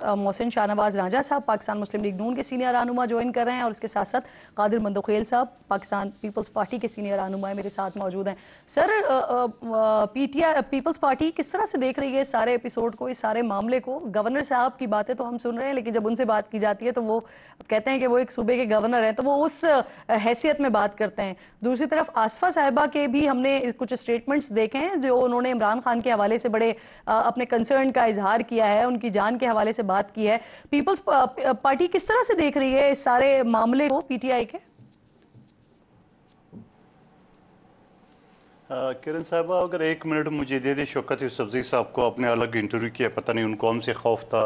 मोहसिन शाहनवाज रांझा साहब पाकिस्तान मुस्लिम लीग नून के सीनियर रहनुमा ज्वाइन कर रहे हैं, और इसके साथ साथ कादिर मंदोखेल साहब पाकिस्तान पीपल्स पार्टी के सीनियर रहनुमा मेरे साथ मौजूद हैं। सर, पीटीआई पीपल्स पार्टी किस तरह से देख रही है सारे एपिसोड को, इस सारे मामले को? गवर्नर साहब की बातें तो हम सुन रहे हैं, लेकिन जब उनसे बात की जाती है तो वो कहते हैं कि वो एक सूबे के गवर्नर हैं, तो वो उस हैसियत में बात करते हैं। दूसरी तरफ आसफा साहिबा के भी हमने कुछ स्टेटमेंट्स देखे हैं जो उन्होंने इमरान खान के हवाले से बड़े अपने कंसर्न का इजहार किया है, उनकी जान के हवाले से बात की है। पीपल्स पार्टी किस तरह से देख रही है इस सारे मामले को पीटीआई के? किरण साहबा, अगर 1 मिनट मुझे दे दे। शौकत यूसुफजई साहब को आपने अलग इंटरव्यू किया, पता नहीं उनको हमसे खौफ था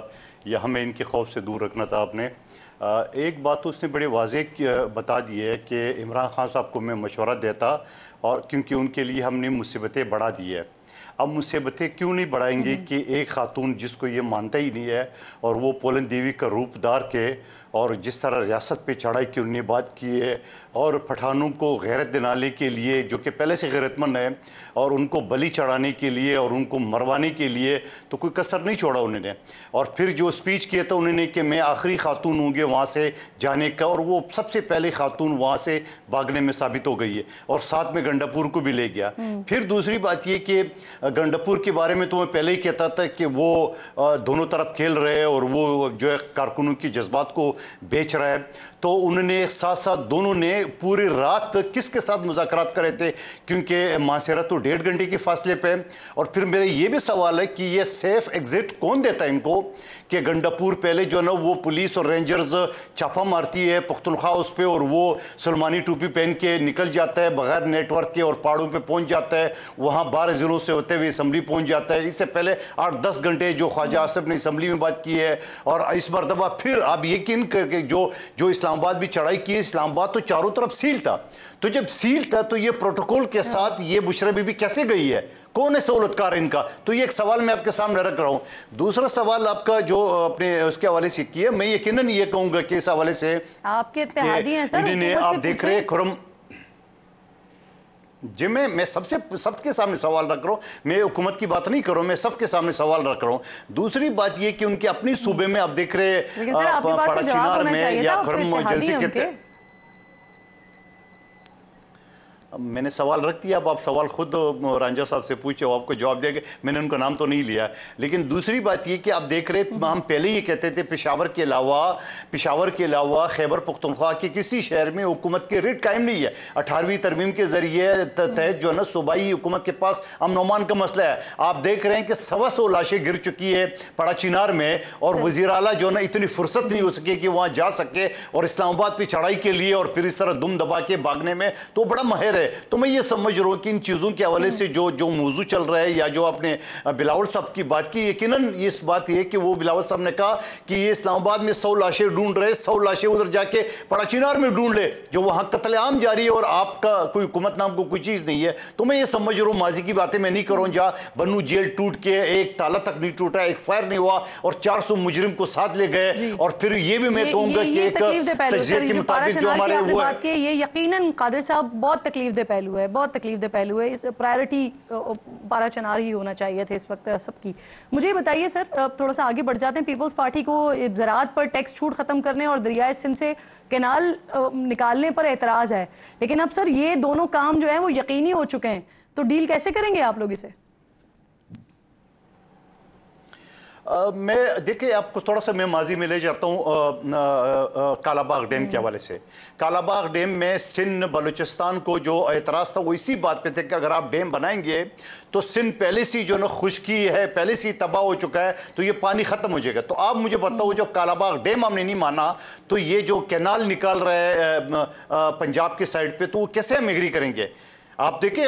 या हमें इनके खौफ से दूर रखना था आपने। एक बात तो उसने बड़े वाज़ेह बता दी है कि इमरान खान साहब को मैं मशवरा देता, और क्योंकि उनके लिए हमने मुसीबतें बढ़ा दी है। अब मुसीबतें क्यों नहीं बढ़ाएंगे कि एक खातून जिसको ये मानता ही नहीं है, और वो पोलन देवी का रूप धार के और जिस तरह रियासत पे चढ़ाई की उन्होंने बात की है, और पठानों को गैरत दिलाने के लिए जो कि पहले से गैरतमंद है, और उनको बलि चढ़ाने के लिए और उनको मरवाने के लिए तो कोई कसर नहीं छोड़ा उन्होंने। और फिर जो स्पीच किया था उन्होंने कि मैं आखिरी खातून होंगे वहाँ से जाने का, और वो सबसे पहले खातून वहाँ से भागने में साबित हो गई है, और साथ में गंडापुर को भी ले गया। फिर दूसरी बात ये कि गंडापुर के बारे में तो मैं पहले ही कहता था कि वो दोनों तरफ खेल रहे हैं और वो जो है कारकुनों की जज्बात को बेच रहा है। तो उन्होंने साथ साथ दोनों ने पूरी रात किसके साथ मुज़ाकरात करे थे, क्योंकि मासेरा तो 1.5 घंटे के फासले पे। और फिर मेरा ये भी सवाल है कि ये सेफ एग्जिट कौन देता है इनको, कि गंडापुर पहले जो है ना वो पुलिस और रेंजर्स छापा मारती है पुख्तनख्वा उस पर, और वो सलमानी टोपी पहन के निकल जाता है बगैर नेटवर्क के, और पहाड़ों पे पहुंच जाता है, वहाँ 12 ज़िलों से होते हुए असम्बली पहुंच जाता है। इससे पहले 8-10 घंटे जो ख्वाजा आसिफ ने असम्बली में बात की है, और इस मरतबा फिर आप यकीन करके जो इस्लामाबाद भी चढ़ाई की, इस्लामाबाद तो चारों तरफ सील था। तो जब सील था तो ये प्रोटोकॉल के साथ ये बुशरा बीबी कैसे गई है, कौन है सहूलतकार इनका? तो ये एक सवाल मैं आपके सामने रख रहा हूं। दूसरा सवाल आपका जो अपने उसके हवाले से किया, मैं यकीनन ये कहूंगा कि इस हवाले से आपके इत्तेहादी हैं सर, आप देख रहे खुरम जी, मैं सबके सामने सवाल रख रहा हूँ, मैं हुकूमत की बात नहीं कर रहा हूँ, मैं सबके सामने सवाल रख रहा हूँ। दूसरी बात ये कि उनके अपने सूबे में आप देख रहे पड़ाचिनार में या खुरम जलसी के, मैंने सवाल रख दिया। अब आप सवाल खुद रांझा साहब से पूछे, आपको जवाब देंगे। मैंने उनका नाम तो नहीं लिया। लेकिन दूसरी बात ये कि आप देख रहे, हम पहले ही कहते थे पेशावर के अलावा खैबर पख्तूनख्वा के किसी शहर में हुकूमत के रिट कायम नहीं है। 18वीं तरमीम के जरिए तहत जो है ना सूबाई हुकूमत के पास अमन अमान का मसला है। आप देख रहे हैं कि 125 लाशें गिर चुकी है पड़ाचिनार में, और वज़ीर आला जो है ना इतनी फुर्सत नहीं हो सके कि वहाँ जा सके और इस्लामाबाद पर चढ़ाई के लिए और फिर इस तरह दुम दबा के भागने में तो बड़ा माहिर है। तो मैं ये समझ रहा हूँ कि इन चीज़ों के हवाले से जो मौजू चल रहा है, या जो आपने बिलावल साहब की बात की, यकीनन इस बात ये कि वो बिलावल साहब ने कहा कि ये इस्लामाबाद में 100 लाशें ढूंढ रहे, 100 लाशें उधर जाके पड़ाचिनार में ढूंढ ले, जो वहाँ कत्लेआम जारी है और आपका कोई हुकूमत नाम को कोई चीज़ नहीं है। तो मैं ये समझ रहा हूँ, माजी की बातें मैं नहीं कर रहा हूँ, जहाँ बन्नू जेल टूट के एक ताला तक नहीं टूटा, एक फायर नहीं हुआ और 400 मुजरिम को साथ ले गए। और फिर ये भी मैं कहूँगा कि एक तजज़िये के मुताबिक जो हमारे वो ये यकीनन कादिर साहब बहुत तकलीफ दे पहलू है, बहुत तकलीफ दे पहलू है। इस प्रायोरिटी पारा चनार ही होना चाहिए थे इस वक्त सबकी। मुझे बताइए सर, थोड़ा सा आगे बढ़ जाते हैं। पीपल्स पार्टी को ज़राअत पर टैक्स छूट ख़त्म करने और दरियाए सिंध से कैनाल निकालने पर एतराज़ है, लेकिन अब सर ये दोनों काम जो है वो यकीनी हो चुके हैं, तो डील कैसे करेंगे आप लोग इसे? मैं देखिए आपको थोड़ा सा मैं माजी में ले जाता हूँ कालाबाग डैम के हवाले से। कालाबाग डैम में सिंध बलूचिस्तान को जो एतराज़ था वो इसी बात पे थे कि अगर आप डैम बनाएंगे तो सिंध पहले से जो ना खुश्की है, पहले से तबाह हो चुका है, तो ये पानी ख़त्म हो जाएगा। तो आप मुझे बताओ, जो कालाबाग डैम हमने नहीं माना, तो ये जो कैनाल निकाल रहा है पंजाब के साइड पर, तो वो कैसे हम एग्री करेंगे? आप देखिए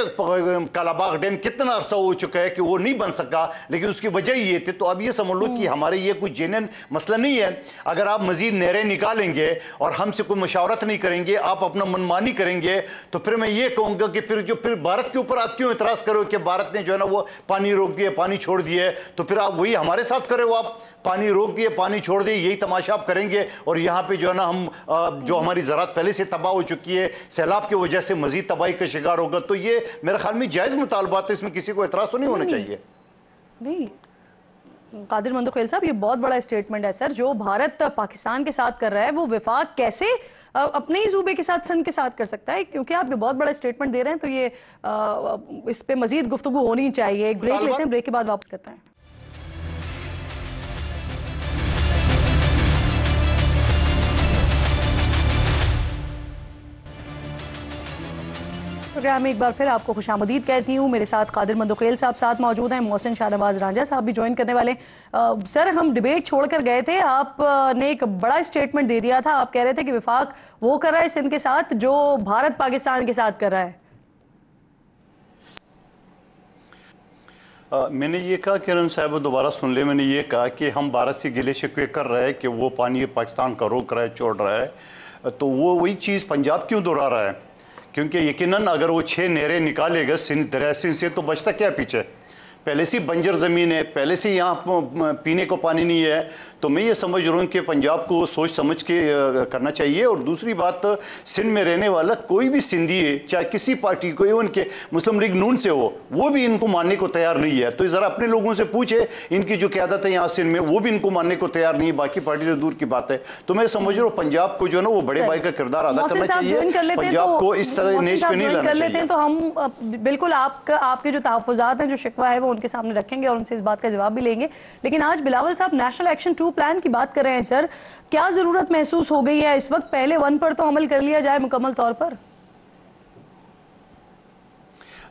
कालाबाग डैम कितना अरसा हो चुका है कि वो नहीं बन सका, लेकिन उसकी वजह ये थी। तो अब ये समझ लो कि हमारे ये कोई जेन्युइन मसला नहीं है। अगर आप मजीद नहरें निकालेंगे और हमसे कोई मशावरत नहीं करेंगे, आप अपना मनमानी करेंगे, तो फिर मैं ये कहूँगा कि फिर भारत के ऊपर आप क्यों एतराज़ करो कि भारत ने जो है ना वो पानी रोक दिया, पानी छोड़ दिए, तो फिर आप वही हमारे साथ करो, आप पानी रोक दिए, पानी छोड़ दिए, यही तमाशा आप करेंगे। और यहाँ पर जो है ना हम जो हमारी ज़राअत पहले से तबाह हो चुकी है, सैलाब की वजह से मजीद तबाही का शिकार होगा। तो ये मेरे ख्याल में जायज़ मुतालबात है, इसमें किसी को एतराज़ तो नहीं होना चाहिए। नहीं, कादिर मंदोखेल साहब, ये बहुत बड़ा स्टेटमेंट है सर। जो भारत पाकिस्तान के साथ कर रहा है वो विफाक कैसे अपने ही सूबे के साथ, सिंध के साथ कर सकता है? क्योंकि आप ये बहुत बड़ा स्टेटमेंट दे रहे हैं, तो ये इस पे मजीद गुफ्तगू होनी चाहिए। एक ब्रेक लेते हैं, ब्रेक के बाद वापस करते हैं। प्रोग्राम में एक बार फिर आपको खुशामदीद कहती हूँ। मेरे साथ कादिर मंदोखेल साहब साथ मौजूद हैं, मोहसिन शाहनवाज रांझा साहब भी ज्वाइन करने वाले। सर, हम डिबेट छोड़कर गए थे, आपने एक बड़ा स्टेटमेंट दे दिया था। आप कह रहे थे कि विफाक वो कर रहा है सिंध के साथ जो भारत पाकिस्तान के साथ कर रहा है। मैंने ये कहा, किरण साहब दोबारा सुन ले, मैंने ये कहा कि हम भारत से गिले शिकवे कर रहे हैं कि वो पानी पाकिस्तान का रोक रहा है, छोड़ रहा है, तो वो वही चीज़ पंजाब क्यों दोहरा रहा है? क्योंकि यकीनन अगर वो 6 नहरें निकालेगा सिंध, दरिया सिंध से, तो बचता क्या पीछे? पहले से बंजर ज़मीन है, पहले से यहाँ पीने को पानी नहीं है। तो मैं ये समझ रहा हूँ कि पंजाब को सोच समझ के करना चाहिए। और दूसरी बात, सिंध में रहने वाला कोई भी सिंधी है, चाहे किसी पार्टी को, इवन के मुस्लिम लीग नून से हो, वो भी इनको मानने को तैयार नहीं है। तो ज़रा अपने लोगों से पूछे, इनकी जो क़यादत है यहाँ सिंध में, वो भी इनको मानने को तैयार नहीं है। बाकी पार्टी से दूर की बात है। तो मैं समझ रहा हूँ पंजाब को जो है ना, वो बड़े भाई का किरदार अदा करना चाहिए, पंजाब को इस तरह नेज पे नहीं लाना चाहिए। तो हम बिल्कुल आपके जो तहफ़्फ़ुज़ात हैं, जो शिकवा है, वो उनके सामने रखेंगे और उनसे इस बात का जवाब भी लेंगे। लेकिन आज बिलावल साहब नेशनल एक्शन 2 प्लान की बात कर रहे हैं। सर, क्या जरूरत महसूस हो गई है इस वक्त? पहले 1 पर तो अमल कर लिया जाए मुकम्मल तौर पर।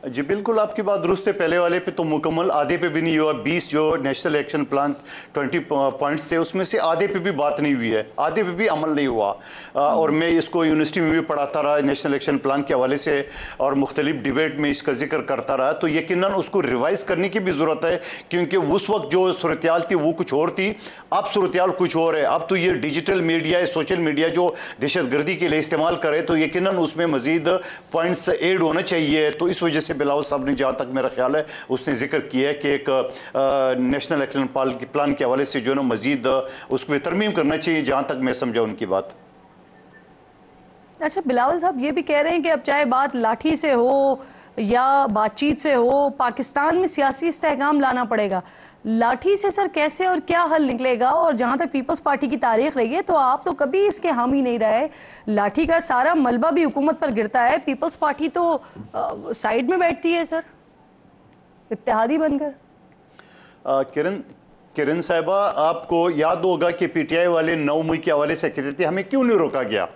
जी बिल्कुल, आपकी बात दुरुस्त है। पहले वाले पे तो मुकम्मल, आधे पे भी नहीं हुआ। 20 जो नेशनल एक्शन प्लान 20 पॉइंट्स थे, उसमें से आधे पे भी बात नहीं हुई है, आधे पे भी अमल नहीं हुआ। और मैं इसको यूनिवर्सिटी में भी पढ़ाता रहा नेशनल एक्शन प्लान के हवाले से, और मुख्तलिफ डिबेट में इसका जिक्र करता रहा। तो यकीनन उसको रिवाइज करने की भी ज़रूरत है, क्योंकि उस वक्त जो सूरत थी वो कुछ और थी, अब सूरत कुछ और है। अब तो ये डिजिटल मीडिया, सोशल मीडिया जो दहशत गर्दी के लिए इस्तेमाल करे, तो यकीनन उसमें मजीद पॉइंट्स एड होना चाहिए। तो इस वजह से बिलावल साहब ने, जहाँ तक मेरा ख्याल है, उसने जिक्र किया है कि एक नेशनल एक्शन प्लान के हवाले से जो है ना मजीद उसको तरमीम करना चाहिए, जहाँ तक मैं समझा उनकी बात। अच्छा, बिलावल साहब ये भी कह रहे हैं कि अब चाहे बात लाठी से हो या बातचीत से हो, पाकिस्तान में सियासी इस्तेहकाम लाना पड़ेगा। लाठी से सर कैसे और क्या हल निकलेगा? और जहां तक पीपल्स पार्टी की तारीख रही है, तो आप तो कभी इसके हम ही नहीं रहे। लाठी का सारा मलबा भी हुकूमत पर गिरता है, पीपल्स पार्टी तो साइड में बैठती है सर, इत्तेहादी बनकर। किरण साहिबा, आपको याद होगा कि पीटीआई वाले 9 मई के हवाले से कहते थे हमें क्यों नहीं रोका गया,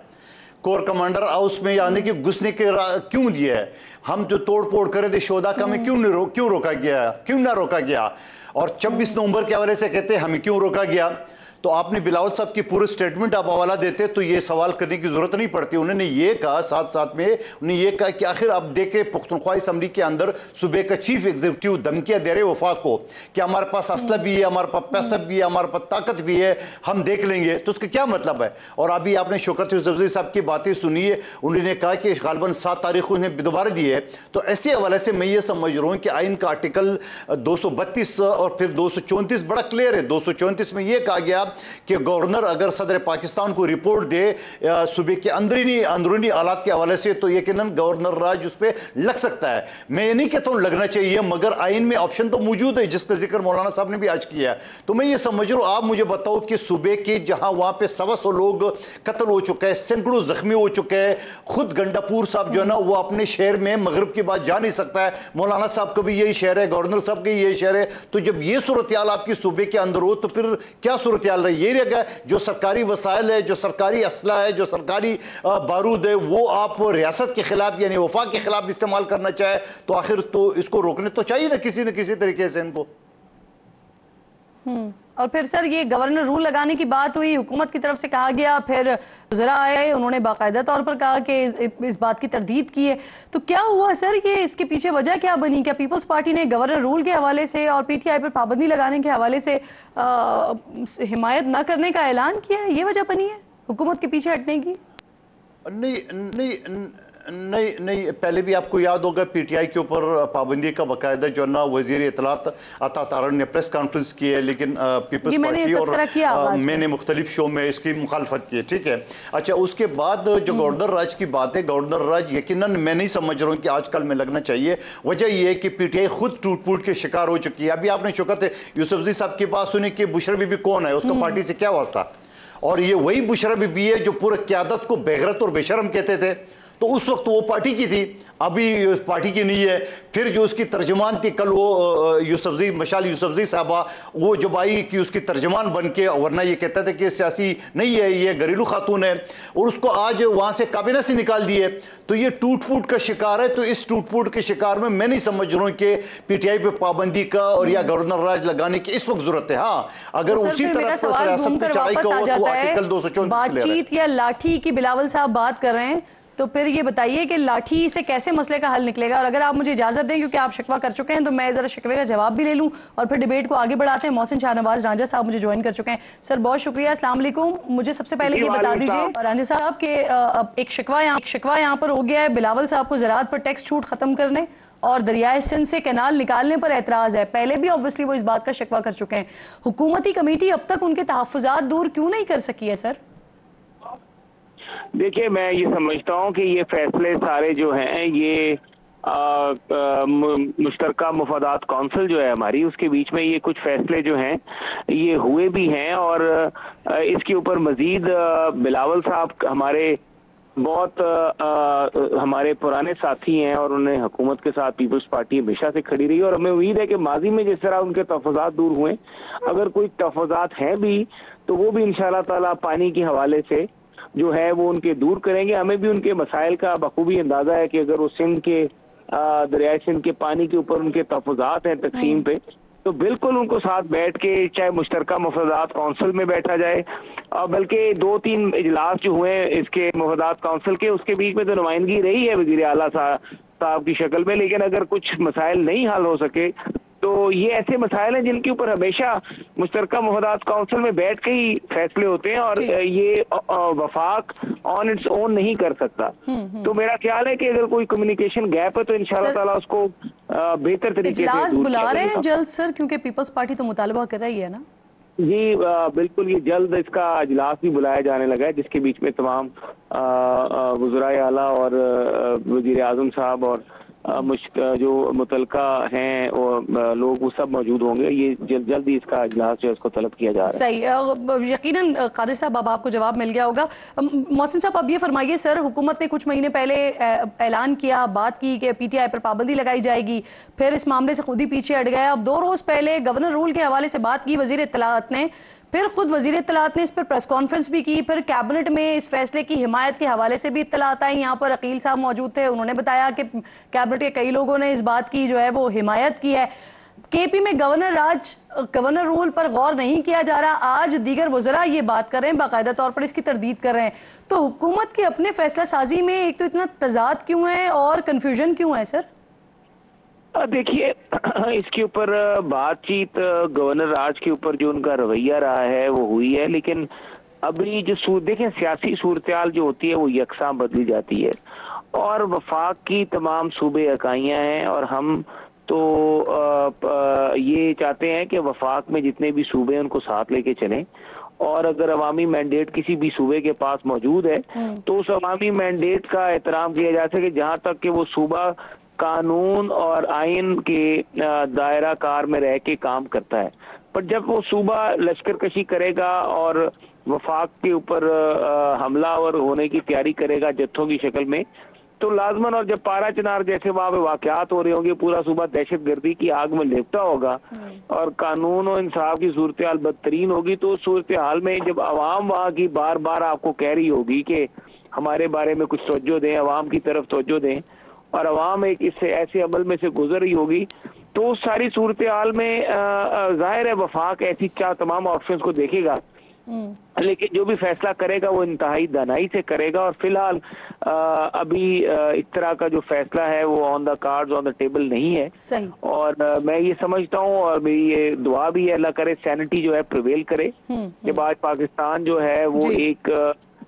कोर कमांडर हाउस में आने के घुसने के क्यों दिया है, हम जो तोड़ फोड़ करे थे शोधा का, हमें क्यों रोका गया, क्यों ना रोका गया। और 26 नवंबर के हवाले से कहते हमें क्यों रोका गया। तो आपने बिलावल साहब की पूरे स्टेटमेंट आप हवाला देते तो ये सवाल करने की जरूरत नहीं पड़ती। उन्होंने ये कहा, साथ साथ में उन्होंने ये कहा कि आखिर आप देखे पुख्तनख्वा असम्बली के अंदर सूबे का चीफ एग्जीक्यूटिव धमकियां दे रहे वफाक को कि हमारे पास असला भी है, हमारे पास पैसा भी है, हमारे पास ताकत भी है, हम देख लेंगे। तो उसका क्या मतलब है? और अभी आपने शौकत यूसुफजई साहब की बातें सुनी है, उन्होंने कहा कि गालबन 7 तारीख को उन्हें दोबारा दी है। तो ऐसे हवाले से मैं ये समझ रहा हूँ कि आइन का आर्टिकल 232 और फिर 234 बड़ा क्लियर है। 234 में यह कहा गया कि गवर्नर अगर सदर पाकिस्तान को रिपोर्ट दे सूबे के अंदरूनी हालात के हवाले से, तो यकीनन गवर्नर राज उस पर लग सकता है। मैं ये नहीं कहता हूं लगना चाहिए, मगर आइन में ऑप्शन तो मौजूद है, जिसका जिक्र मौलाना साहब ने भी आज किया है। तो मैं ये समझ रहा हूं, आप मुझे बताओ कि सूबे के जहां वहां पे 100 लोग कत्ल हो चुके हैं, सैकड़ों जख्मी हो चुके हैं, खुद गंडापुर साहब जो है ना वो अपने शहर में मगरब के बाद जा नहीं सकता है, मौलाना साहब का भी यही शहर है, गवर्नर साहब का यही शहर है। तो जब ये सूरत हाल आपकी सूबे के अंदर हो, तो फिर क्या सूरत हाल रही? ये जो सरकारी वसाइल है, जो सरकारी असला है, जो सरकारी बारूद है, वो आप रियासत के खिलाफ यानी वफाक के खिलाफ इस्तेमाल करना चाहे, तो आखिर तो इसको रोकने तो चाहिए ना किसी न किसी तरीके से इनको। और फिर सर ये गवर्नर रूल लगाने की बात हुई, हुकूमत की तरफ से कहा गया, फिर वज़रा आए, उन्होंने बाकायदा तौर पर कहा कि इस बात की तरदीद की है। तो क्या हुआ सर, ये इसके पीछे वजह क्या बनी? क्या पीपल्स पार्टी ने गवर्नर रूल के हवाले से और पीटीआई पर पाबंदी लगाने के हवाले से हिमायत न करने का ऐलान किया है? ये वजह बनी है हुकूमत के पीछे हटने की? नहीं नहीं, पहले भी आपको याद होगा पीटीआई के ऊपर पाबंदी का बाकायदा जो ना वजीर इत्तलात अता तारड़ ने प्रेस कॉन्फ्रेंस की है, लेकिन पीपल्स पार्टी और मैंने मुख्तलिफ शो में इसकी मुखालफत की है, ठीक है। अच्छा, उसके बाद जो गवर्नर राज की बात है, गवर्नर राज यकीनन मैं नहीं समझ रहा हूँ कि आजकल में लगना चाहिए। वजह यह है कि पीटीआई खुद टूट फूट के शिकार हो चुकी है। अभी आपने शौकत यूसुफजई साहब की बात सुनी कि बुशरा बीबी कौन है, उसका पार्टी से क्या वास्ता, और ये वही बुशरा बीबी है जो पूरे क़यादत को बेगैरत और बेशर्म कहते थे। तो उस वक्त वो पार्टी की थी, अभी पार्टी की नहीं है। फिर जो उसकी तर्जमान थी कल वो यूसुफजई मशाल यूसुफजई साहबा, वो जब आई कि उसकी तर्जमान बन के, वरना ये कहता था कि सियासी नहीं है, ये घरेलू खातून है, और उसको आज वहाँ से काबीना से निकाल दिए। तो ये टूट फूट का शिकार है। तो इस टूट फूट के शिकार में मैं नहीं समझ रहा हूँ कि पीटीआई पे पाबंदी का और या गवर्नर राज लगाने की इस वक्त जरूरत है। हाँ, अगर उसी तरह सियासत की चढ़ाई का हो तो आर्टिकल 234 बातचीत या लाठी की बिलावल साहब बात कर रहे हैं, तो फिर ये बताइए कि लाठी से कैसे मसले का हल निकलेगा। और अगर आप मुझे इजाजत दें, क्योंकि आप शिकवा कर चुके हैं, तो मैं जरा शिकवे का जवाब भी ले लूं और फिर डिबेट को आगे बढ़ाते हैं। मोहसिन शाहनवाज रांझा साहब मुझे ज्वाइन कर चुके हैं। सर बहुत शुक्रिया, अस्सलाम वालेकुम। मुझे सबसे पहले ये बता दीजिए रांझा साहब के एक शिकवा यहाँ पर हो गया है, बिलावल साहब को ज़राअत पर टैक्स छूट खत्म करने और दरियाए सिंध से कैनाल निकालने पर एतराज है। पहले भी ऑब्वियसली वो इस बात का शिकवा कर चुके हैं। हुकूमती कमेटी अब तक उनके तहफ़्फ़ुज़ात दूर क्यों नहीं कर सकी है सर? देखिए, मैं ये समझता हूँ कि ये फैसले सारे जो हैं ये मुश्तरका मुफादात कौंसिल जो है हमारी, उसके बीच में ये कुछ फैसले जो हैं ये हुए भी हैं। और इसके ऊपर मजीद बिलावल साहब हमारे बहुत हमारे पुराने साथी हैं और उन्हें हुकूमत के साथ पीपल्स पार्टी हमेशा से खड़ी रही। और हमें उम्मीद है कि माजी में जिस तरह उनके तहफ़्फ़ुज़ात दूर हुए, अगर कोई तहफ़्फ़ुज़ात हैं भी तो वो भी इंशाअल्लाह ताला पानी के हवाले से जो है वो उनके दूर करेंगे। हमें भी उनके मसाइल का बखूबी अंदाजा है कि अगर वो सिंध के दरियाए सिंध के पानी के ऊपर उनके तहफ़्फ़ुज़ात हैं तकसीम पे, तो बिल्कुल उनको साथ बैठ के चाहे मुश्तरका मुफादात कौंसिल में बैठा जाए, और बल्कि 2-3 इजलास जो हुए इसके मुफादात कौंसिल के, उसके बीच में तो नुमाइंदगी रही है वज़ीर आला साहब की शक्ल में। लेकिन अगर कुछ मसाइल नहीं हल हो सके तो ये ऐसे मसाइल हैं जिनके ऊपर हमेशा मुश्तरका मुफादात कौंसिल में बैठ के ही फैसले होते हैं, और ये वफाक ऑन इट्स ओन नहीं कर सकता। तो मेरा ख्याल है कि अगर कोई कम्युनिकेशन गैप है तो इंशाअल्लाह ताला उसको बेहतर तरीके से बुला रहे हैं जल्द सर, क्योंकि पीपल्स पार्टी तो मुतालबा कर रही है ना। जी बिल्कुल, ये जल्द इसका इजलास भी बुलाया जाने लगा है, जिसके बीच में तमाम वज़राए आला और वज़ीर आज़म साहब और जो मुतलका हैं और लोग वो सब मौजूद होंगे। ये जल्दी इसका इजलास जो है उसको तलब किया जा रहा है। सही, यकीनन कादिर साहब अब आपको जवाब मिल गया होगा। मोहसिन साहब अब ये फरमाइए सर, हुकूमत ने कुछ महीने पहले ऐलान किया, बात की कि पीटीआई पर पाबंदी लगाई जाएगी, फिर इस मामले से खुद ही पीछे हट गया। अब 2 रोज पहले गवर्नर रूल के हवाले से बात की वजीर इत्तलात ने, फिर खुद वजीर इत्तलात ने इस पर प्रेस कॉन्फ्रेंस भी की, फिर कैबिनेट में इस फैसले की हिमायत के हवाले से भी इत्तलात आई। यहाँ पर अकील साहब मौजूद थे, उन्होंने बताया कि कैबिनेट के कई लोगों ने इस बात की जो है वो हिमायत की है। केपी में गवर्नर रूल पर गौर नहीं किया जा रहा। आज दीगर वज़रा ये बात कर रहे हैं, बाकायदा तौर पर इसकी तरदीद कर रहे हैं। तो हुकूमत की अपने फैसला साजी में एक तो इतना तजाद क्यों है और कन्फ्यूजन क्यों है सर? देखिए, इसके ऊपर बातचीत गवर्नर राज के ऊपर जो उनका रवैया रहा है वो हुई है, लेकिन अभी जो देखें सियासी सूरत-ए-हाल जो होती है वो यकसां बदली जाती है, और वफाक की तमाम सूबे इकाइयाँ हैं, और हम तो ये चाहते हैं कि वफाक में जितने भी सूबे हैं उनको साथ लेके चलें, और अगर अवामी मैंडेट किसी भी सूबे के पास मौजूद है तो उस अवामी मैंडेट का एहतराम किया जा सके, जहाँ तक कि वो सूबा कानून और आइन के दायरा कार में रह के काम करता है। पर जब वो सूबा लश्कर कशी करेगा और वफाक के ऊपर हमलावर होने की तैयारी करेगा जत्थों की शक्ल में, तो लाजमन, और जब पारा चिनार जैसे वहाँ पे वाकयात हो रहे होंगे, पूरा सूबा दहशत गर्दी की आग में लिपटा होगा और कानून और इंसाफ की सूरत हाल बदतरीन होगी, तो उस सूरत हाल में जब आवाम वहाँ की बार बार आपको कह रही होगी कि हमारे बारे में कुछ तवज्जो दें, अवाम की तरफ तवज्जो दें, और अवाम एक इससे ऐसे अमल में से गुजर रही होगी, तो उस सारी सूरत हाल में जाहिर है वफाक ऐसी तमाम ऑप्शंस को देखेगा, लेकिन जो भी फैसला करेगा वो इंतहाई दानाई से करेगा। और फिलहाल अभी इस तरह का जो फैसला है वो on the cards, on the table नहीं है। सही। और मैं ये समझता हूँ, और मेरी ये दुआ भी है, अल्लाह करे सैनिटी जो है प्रिवेल करे, कि आज पाकिस्तान जो है वो एक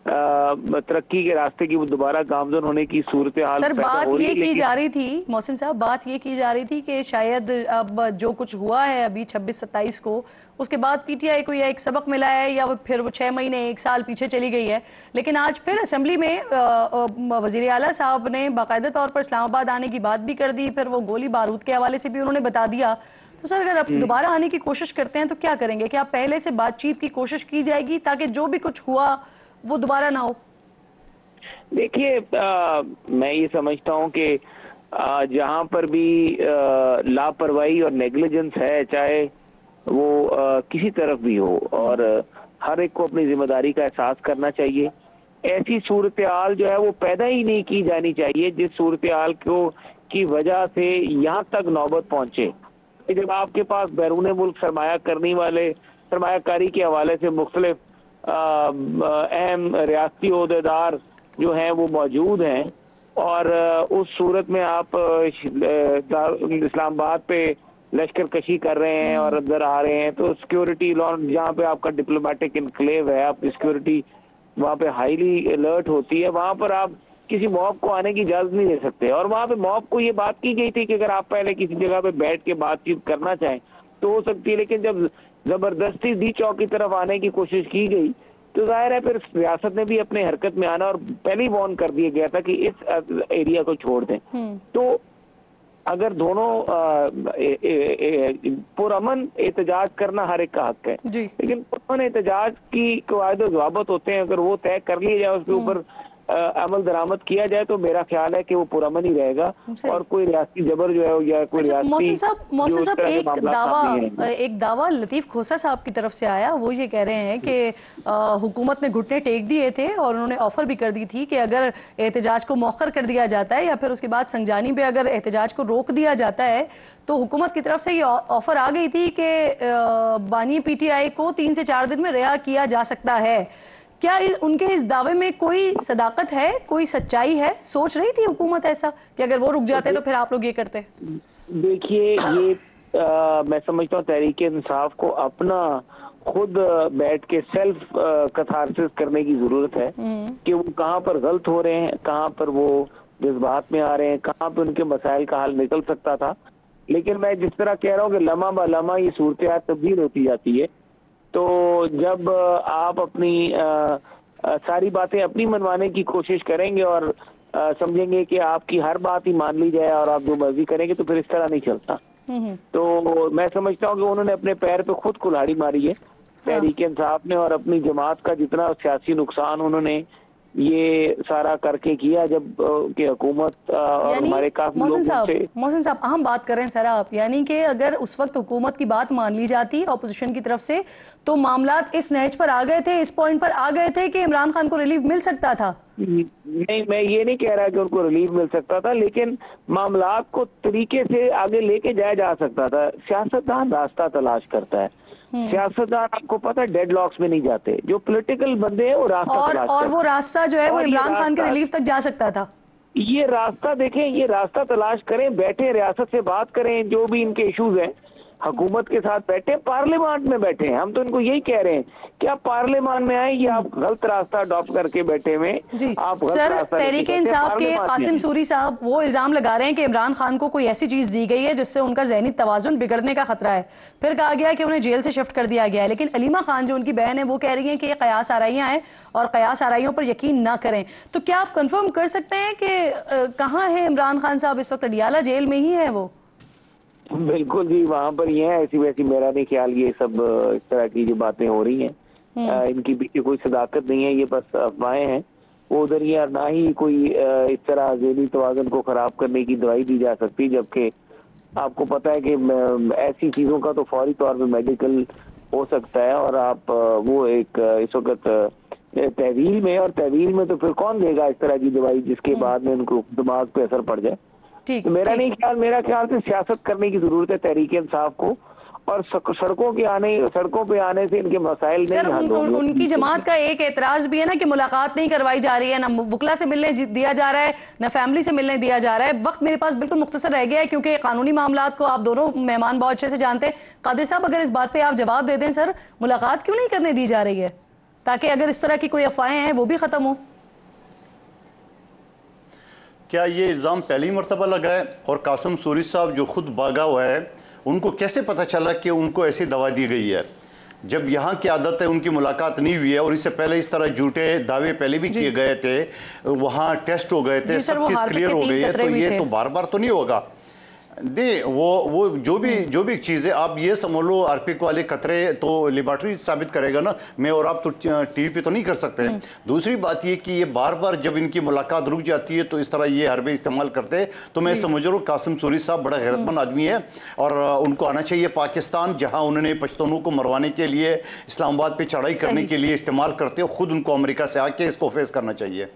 तरक्की के रास्ते की वो दोबारा गामजन होने की सूरत हाल सर पैदा बात हो रही ये है। की जा रही थी मोहसिन साहब, बात ये की जा रही थी कि शायद अब जो कुछ हुआ है अभी 26-27 को, उसके बाद पीटीआई को यह एक सबक मिला है या फिर वो 6 महीने 1 साल पीछे चली गई है। लेकिन आज फिर असेंबली में वजीर आला साहब ने बाकायदा तौर पर इस्लामाबाद आने की बात भी कर दी, फिर वो गोली बारूद के हवाले से भी उन्होंने बता दिया। तो सर अगर आप दोबारा आने की कोशिश करते हैं तो क्या करेंगे? क्या पहले से बातचीत की कोशिश की जाएगी ताकि जो भी कुछ हुआ वो दोबारा ना हो? देखिए, मैं ये समझता हूँ कि जहाँ पर भी लापरवाही और नेग्लिजेंस है, चाहे वो किसी तरफ भी हो, और हर एक को अपनी जिम्मेदारी का एहसास करना चाहिए। ऐसी सूरत हाल जो है वो पैदा ही नहीं की जानी चाहिए जिस सूरत हाल को की वजह से यहाँ तक नौबत पहुंचे। जब आपके पास बैरून मुल्क सरमायाकारी के हवाले से मुख्तलिफ अहम रियासती ओहदेदार जो हैं वो मौजूद हैं, और उस सूरत में आप इस्लामाबाद पे लश्कर कशी कर रहे हैं और अंदर आ रहे हैं, तो सिक्योरिटी जहाँ पे आपका डिप्लोमेटिक इनक्लेव है, आपकी सिक्योरिटी वहाँ पे हाईली अलर्ट होती है, वहाँ पर आप किसी मॉब को आने की इजाजत नहीं दे सकते। और वहाँ पे मॉब को ये बात की गई थी कि अगर आप पहले किसी जगह पे बैठ के बातचीत करना चाहें तो हो सकती है, लेकिन जब जबरदस्ती दी चौक की तरफ आने की कोशिश की गई तो जाहिर है फिर रियासत ने भी अपने हरकत में आना, और पहले ही वार्न कर दिया गया था कि इस एरिया को छोड़ दें। तो अगर दोनों पुरअमन एहतजाज करना हर एक का हक है, लेकिन पुरअमन एहतजाज की कवायद और ज़वाबत होते हैं, अगर वो तय कर लिए जाए, उसके ऊपर अमल दरामद किया जाए तो मेरा ख्याल है कि वो पुरअमन ही रहेगा, और कोई रियासती जबर जो है या कोई रियासती। मोहसिन साहब एक दावा लतीफ खोसा साहब की तरफ से आया, वो ये कह रहे हैं कि हुकूमत ने घुटने टेक दिए थे और उन्होंने ऑफर भी कर दी थी कि अगर एहतजाज को मौखर कर दिया जाता है या फिर उसके बाद संजानी पे अगर एहतजाज को रोक दिया जाता है तो हुकूमत की तरफ से ये ऑफर आ गई थी कि बानी पीटीआई को 3 से 4 दिन में रिहा किया जा सकता है। क्या उनके इस दावे में कोई सदाकत है, कोई सच्चाई है? सोच रही थी हुकूमत ऐसा कि अगर वो रुक जाते तो फिर आप लोग ये करते? देखिए, ये मैं समझता हूँ तहरीक इंसाफ को अपना खुद बैठ के सेल्फ कथारसिस करने की जरूरत है कि वो कहाँ पर गलत हो रहे हैं, कहाँ पर वो जज्बात में आ रहे हैं, कहाँ पे उनके मसाइल का हल निकल सकता था। लेकिन मैं जिस तरह कह रहा हूँ कि लम्हा ब लम्हा ये सूरत हाल तब्दील होती जाती है, तो जब आप अपनी सारी बातें अपनी मनवाने की कोशिश करेंगे और समझेंगे कि आपकी हर बात ही मान ली जाए और आप जो मर्जी करेंगे, तो फिर इस तरह नहीं चलता। तो मैं समझता हूँ कि उन्होंने अपने पैर पे खुद कुल्हाड़ी मारी है तहरीक इंसाफ ने, और अपनी जमात का जितना सियासी नुकसान उन्होंने ये सारा करके किया जब कि हुकूमत और हमारे काफी लोगों से। मोहसिन साहब अहम बात कर रहे हैं सर आप, यानी कि अगर उस वक्त हुकूमत की बात मान ली जाती अपोजिशन की तरफ से तो मामलात इस नहज पर आ गए थे, इस पॉइंट पर आ गए थे कि इमरान खान को रिलीफ मिल सकता था। नहीं, मैं ये नहीं कह रहा कि उनको रिलीफ मिल सकता था, लेकिन मामलात को तरीके से आगे लेके जाया जा सकता था। सियासतदान रास्ता तलाश करता है, सियासतदान आपको पता है डेडलॉक्स में नहीं जाते, जो पॉलिटिकल बंदे हैं वो रास्ता तलाश और वो रास्ता जो है वो इमरान खान के रिलीफ तक जा सकता था। ये रास्ता देखें, ये रास्ता तलाश करें, बैठे रियासत से बात करें, जो भी इनके इश्यूज हैं हुकूमत के साथ बैठे, पार्लियामेंट में बैठे हैं। हम तो इनको यही कह रहे हैं कि आप पार्लियामेंट में आए, ये आप गलत रास्ता अडॉप्ट करके बैठे हुए आप सर तहरीक इंसाफ के कासिम सूरी साहब वो इल्जाम लगा रहे हैं कि इमरान खान को कोई ऐसी चीज दी गई है जिससे उनका ज़हनी तवाजुन बिगड़ने का खतरा है। फिर कहा गया कि उन्हें जेल से शिफ्ट कर दिया गया है, लेकिन अलीमा खान जो उनकी बहन है वो कह रही है कि ये कयास आराइयां हैं और कयास आराइयों पर यकीन ना करें। तो क्या आप कंफर्म कर सकते हैं कि कहाँ है इमरान खान साहब इस वक्त? अडियाला जेल में ही है वो? बिल्कुल जी, वहाँ पर ही है। ऐसी वैसी मेरा नहीं ख्याल ये सब इस तरह की जो बातें हो रही हैं इनकी पीछे कोई सदाकत नहीं है, ये बस अफवाहें हैं। वो उधर ही ना ही कोई इस तरह ज़हनी तवाज़ुन को खराब करने की दवाई दी जा सकती, जबकि आपको पता है कि ऐसी चीज़ों का तो फौरी तौर पर मेडिकल हो सकता है, और आप वो एक इस वक्त तहवील में, और तहवील में तो फिर कौन देगा इस तरह की दवाई जिसके बाद में उनको दिमाग पे असर पड़ जाए। तो मेरा ख्याल से सियासत करने की जरूरत है तहरीक इंसाफ को, और सड़कों पे आने से इनके मसाइल नहीं हल होंगे। उनकी जमात का एक एतराज भी है ना कि मुलाकात नहीं करवाई जा रही है, ना वकला से मिलने दिया जा रहा है, ना फैमिली से मिलने दिया जा रहा है। वक्त मेरे पास बिल्कुल मुख्तसर रह गया है क्योंकि कानूनी मामलात को आप दोनों मेहमान बहुत अच्छे से जानते हैं। कादिर साहब अगर इस बात पे आप जवाब दे दें, सर मुलाकात क्यों नहीं करने दी जा रही है? ताकि अगर इस तरह की कोई अफवाहें हैं वो भी ख़त्म हो? क्या ये इल्ज़ाम पहली मरतबा लगा है? और कासिम सूरी साहब जो खुद भागा हुआ है, उनको कैसे पता चला कि उनको ऐसी दवा दी गई है, जब यहाँ की आदत है उनकी मुलाकात नहीं हुई है और इससे पहले इस तरह झूठे दावे पहले भी किए गए थे, वहाँ टेस्ट हो गए थे, सब चीज़ क्लियर हो गई है, तो ये तो बार बार तो नहीं होगा। नहीं, वो जो भी चीज़ें आप ये समझ लो, आरपीक वाले खतरे तो लेबॉर्ट्री साबित करेगा ना, मैं और आप तो टीवी पे तो नहीं कर सकते। दूसरी बात ये कि ये बार बार जब इनकी मुलाकात रुक जाती है तो इस तरह ये हरबे इस्तेमाल करते हैं। तो मैं समझ रहा हूँ कासिम सूरी साहब बड़ा गैरतमंद आदमी है और उनको आना चाहिए पाकिस्तान, जहाँ उन्होंने पश्तूनों को मरवाने के लिए, इस्लामाबाद पे चढ़ाई करने के लिए इस्तेमाल करते हो, खुद उनको अमेरिका से आके इसको फेस करना चाहिए।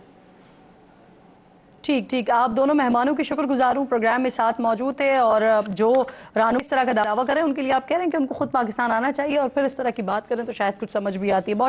ठीक ठीक, आप दोनों मेहमानों की शुक्रगुजार हूँ, प्रोग्राम में साथ मौजूद थे। और जो रानू इस तरह का दावा करें उनके लिए आप कह रहे हैं कि उनको खुद पाकिस्तान आना चाहिए और फिर इस तरह की बात करें तो शायद कुछ समझ भी आती है। बहुत